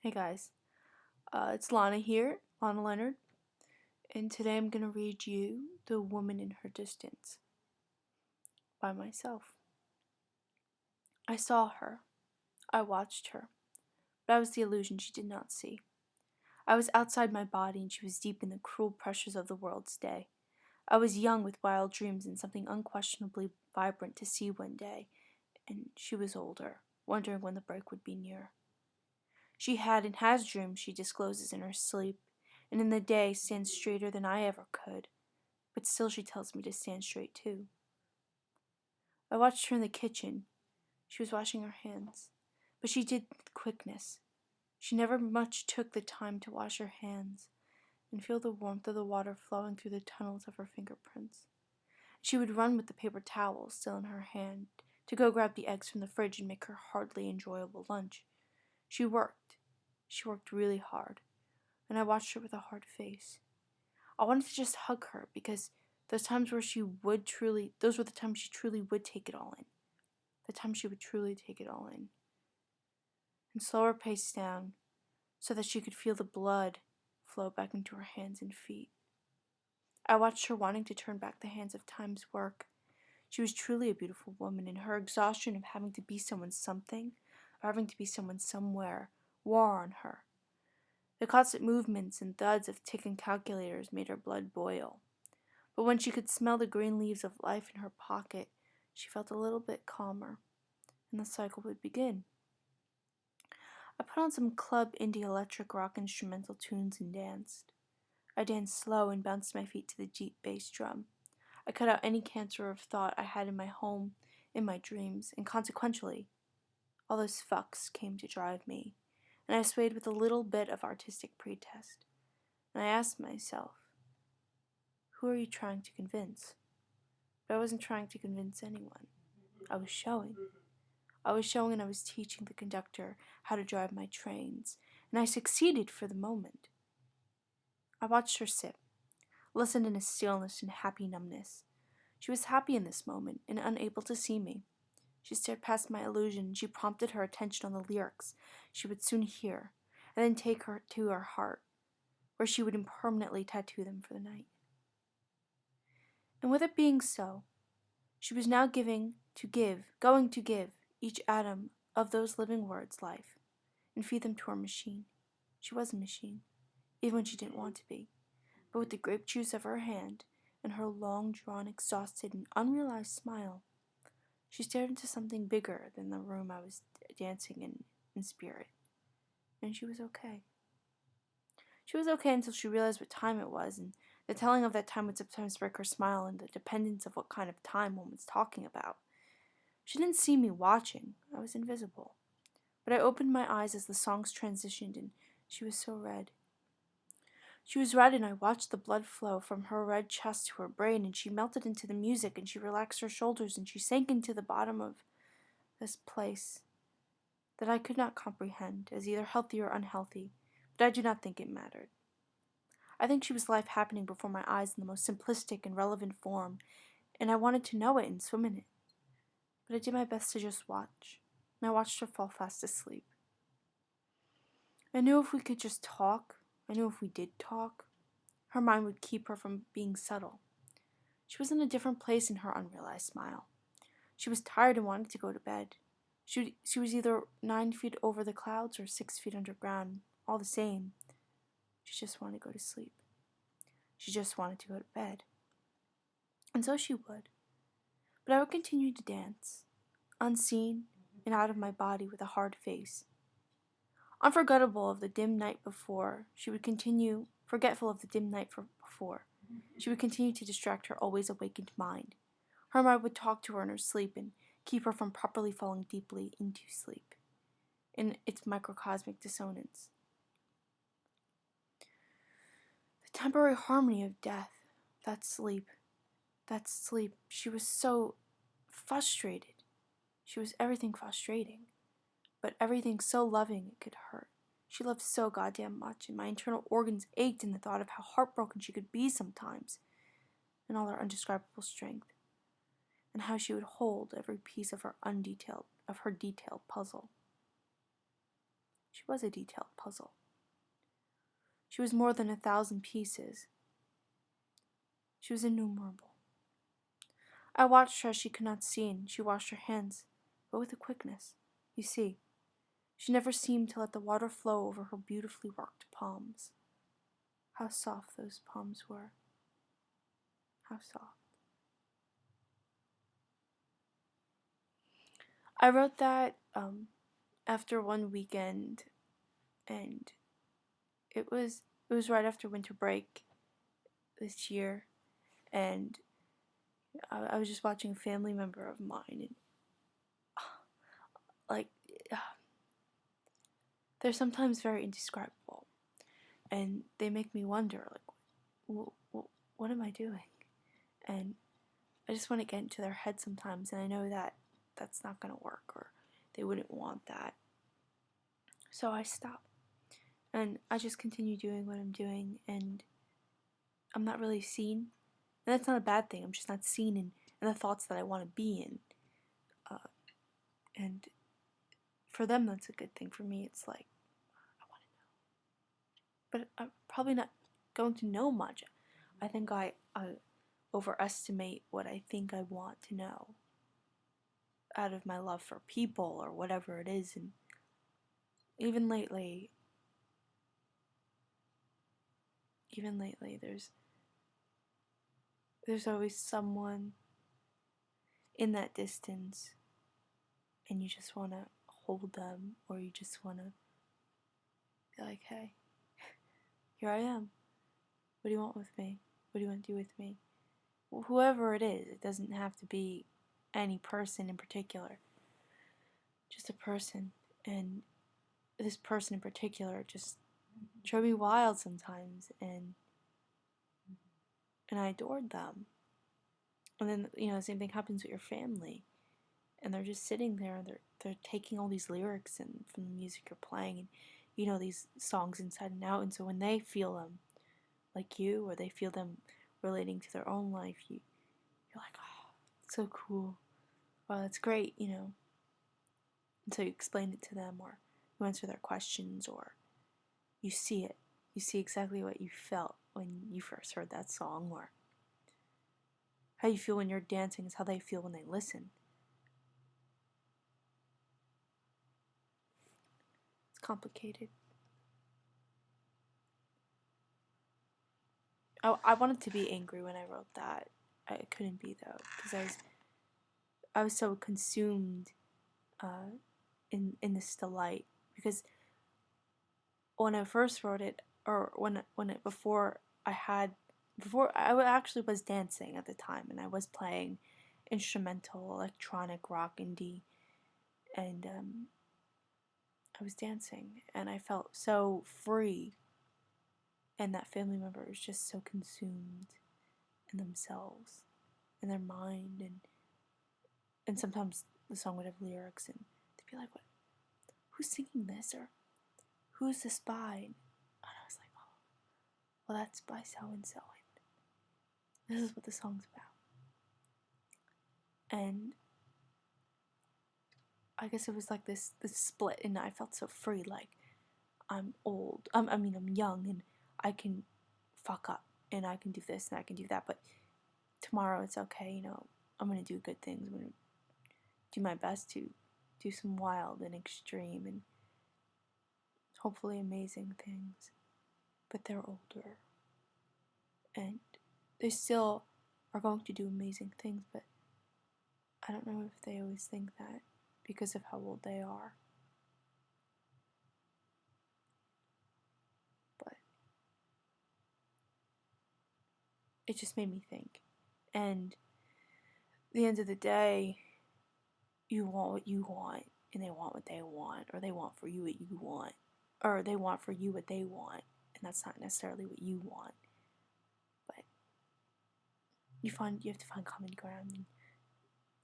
Hey guys, it's Lana here, Lana Leonard, and today I'm going to read you The Woman in Her Distance by myself. I saw her. I watched her, but I was the illusion she did not see. I was outside my body and she was deep in the cruel pressures of the world's day. I was young with wild dreams and something unquestionably vibrant to see one day, and she was older, wondering when the break would be near. She had and has dreams she discloses in her sleep, and in the day stands straighter than I ever could, but still she tells me to stand straight too. I watched her in the kitchen. She was washing her hands, but she did with quickness. She never much took the time to wash her hands and feel the warmth of the water flowing through the tunnels of her fingerprints. She would run with the paper towel still in her hand to go grab the eggs from the fridge and make her hardly enjoyable lunch. She worked. She worked really hard, and I watched her with a hard face. I wanted to just hug her because those times where those were the times she truly would take it all in. The times she would truly take it all in. And slow her pace down so that she could feel the blood flow back into her hands and feet. I watched her wanting to turn back the hands of time's work. She was truly a beautiful woman, and her exhaustion of having to be someone something, or having to be someone somewhere, wore on her. The constant movements and thuds of ticking calculators made her blood boil. But when she could smell the green leaves of life in her pocket, she felt a little bit calmer, and the cycle would begin. I put on some club indie electric rock instrumental tunes and danced. I danced slow and bounced my feet to the deep bass drum. I cut out any cancer of thought I had in my home, in my dreams, and consequentially, all those fucks came to drive me, and I swayed with a little bit of artistic protest. And I asked myself, who are you trying to convince? But I wasn't trying to convince anyone. I was showing. I was showing and I was teaching the conductor how to drive my trains, and I succeeded for the moment. I watched her sip, listened in a stillness and happy numbness. She was happy in this moment and unable to see me. She stared past my illusion and she prompted her attention on the lyrics she would soon hear, and then take her to her heart, where she would impermanently tattoo them for the night. And with it being so, she was now going to give each atom of those living words life, and feed them to her machine. She was a machine, even when she didn't want to be. But with the grape juice of her hand, and her long-drawn, exhausted, and unrealized smile, she stared into something bigger than the room I was dancing in spirit. And she was okay. She was okay until she realized what time it was, and the telling of that time would sometimes break her smile, and the dependence of what kind of time one was talking about. She didn't see me watching. I was invisible. But I opened my eyes as the songs transitioned, and she was so red. She was red, and I watched the blood flow from her red chest to her brain, and she melted into the music, and she relaxed her shoulders, and she sank into the bottom of this place that I could not comprehend as either healthy or unhealthy, but I do not think it mattered. I think she was life happening before my eyes in the most simplistic and relevant form, and I wanted to know it and swim in it. But I did my best to just watch, and I watched her fall fast asleep. I knew if we could just talk, I knew if we did talk, her mind would keep her from being subtle. She was in a different place in her unrealized smile. She was tired and wanted to go to bed. She was either 9 feet over the clouds or 6 feet underground, all the same. She just wanted to go to sleep. She just wanted to go to bed. And so she would. But I would continue to dance, unseen and out of my body with a hard face. Unforgettable of the dim night before, she would continue, forgetful of the dim night before. She would continue to distract her always awakened mind. Her mind would talk to her in her sleep and keep her from properly falling deeply into sleep, in its microcosmic dissonance. The temporary harmony of death, that sleep. She was so frustrated. She was everything frustrating, but everything so loving it could hurt. She loved so goddamn much, and my internal organs ached in the thought of how heartbroken she could be sometimes, in all her undescribable strength, and how she would hold every piece of her detailed puzzle. She was a detailed puzzle. She was more than 1,000 pieces. She was innumerable. I watched her as she could not see, and she washed her hands, but with a quickness. You see, she never seemed to let the water flow over her beautifully worked palms. How soft those palms were. How soft. I wrote that after one weekend, and it was right after winter break this year, and I was just watching a family member of mine, and like they're sometimes very indescribable, and they make me wonder, like, what am I doing? And I just want to get into their head sometimes, and I know that that's not going to work, or they wouldn't want that. So I stop, and I just continue doing what I'm doing, and I'm not really seen. And that's not a bad thing. I'm just not seen in the thoughts that I want to be in. And for them, that's a good thing. For me, it's like, I want to know. But I'm probably not going to know much. I think I overestimate what I think I want to know out of my love for people or whatever it is. And even lately, there's always someone in that distance, and you just want to hold them, or you just want to be like, hey, here I am. What do you want with me? What do you want to do with me? Whoever it is, it doesn't have to be any person in particular. Just a person. And this person in particular just drove me wild sometimes, and I adored them. And then, the same thing happens with your family. And they're just sitting there, and they're taking all these lyrics and from the music you're playing, and these songs inside and out. And so when they feel them like you, or they feel them relating to their own life, you're like, oh, it's so cool. Wow, that's great, And so you explain it to them, or you answer their questions, or you see it. You see exactly what you felt when you first heard that song, or how you feel when you're dancing is how they feel when they listen. It's complicated. I wanted to be angry when I wrote that. I couldn't be, though, because I was so consumed in this delight. Because when I first wrote it, or before I actually was dancing at the time, and I was playing instrumental, electronic, rock, indie, and I was dancing, and I felt so free, and that family member was just so consumed in themselves, in their mind, and sometimes the song would have lyrics, and they'd be like, "What? Who's singing this?" or "Who's this by?" And I was like, "Oh, well, that's by so and so, and this is what the song's about." And I guess it was like this split, and I felt so free, like I'm old. I'm young, and I can fuck up, and I can do this, and I can do that, but tomorrow it's okay, I'm gonna do good things. I'm gonna do my best to do some wild and extreme and hopefully amazing things. But they're older, and they still are going to do amazing things, but I don't know if they always think that because of how old they are. But it just made me think. And at the end of the day, you want what you want, and they want what they want, or they want for you what you want, or they want for you what they want, and that's not necessarily what you want. But you have to find common ground, and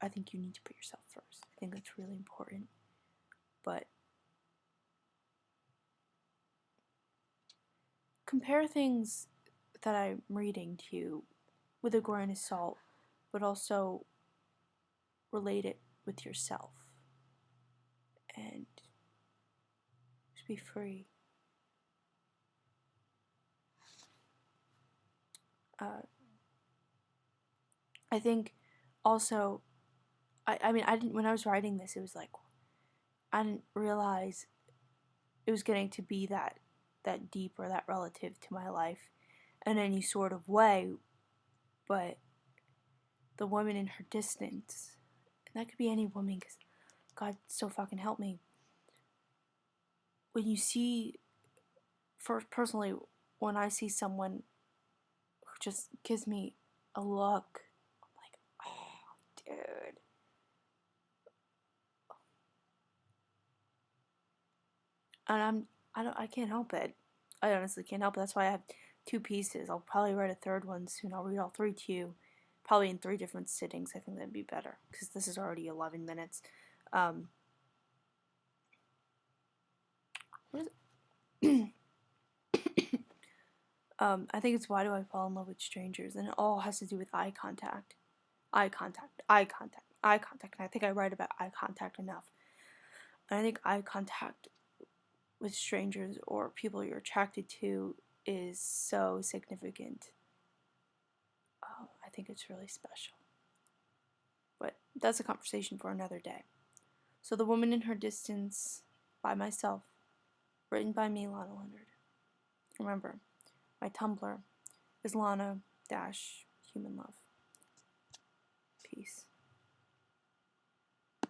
I think you need to put yourself first. I think that's really important. But compare things that I'm reading to you with a grain of salt, but also relate it with yourself. And just be free. I think also, I mean, I didn't, when I was writing this, it was like, I didn't realize it was getting to be that deep or that relative to my life in any sort of way, but the woman in her distance, and that could be any woman, because God so fucking help me. When you see, first personally, when I see someone who just gives me a look, I'm like, oh, dude. And I can't help it. I honestly can't help it. That's why I have 2 pieces. I'll probably write a third one soon. I'll read all 3 to you, probably in 3 different sittings. I think that'd be better, because this is already 11 minutes. What is it? I think it's Why Do I Fall in Love with Strangers? And it all has to do with eye contact. Eye contact, eye contact, eye contact. And I think I write about eye contact enough. And I think eye contact with strangers or people you're attracted to is so significant. I think it's really special. But that's a conversation for another day. So The Woman in Her Distance by myself, written by me, Lana Leonard. Remember, my Tumblr is Lana-Human Love. Peace.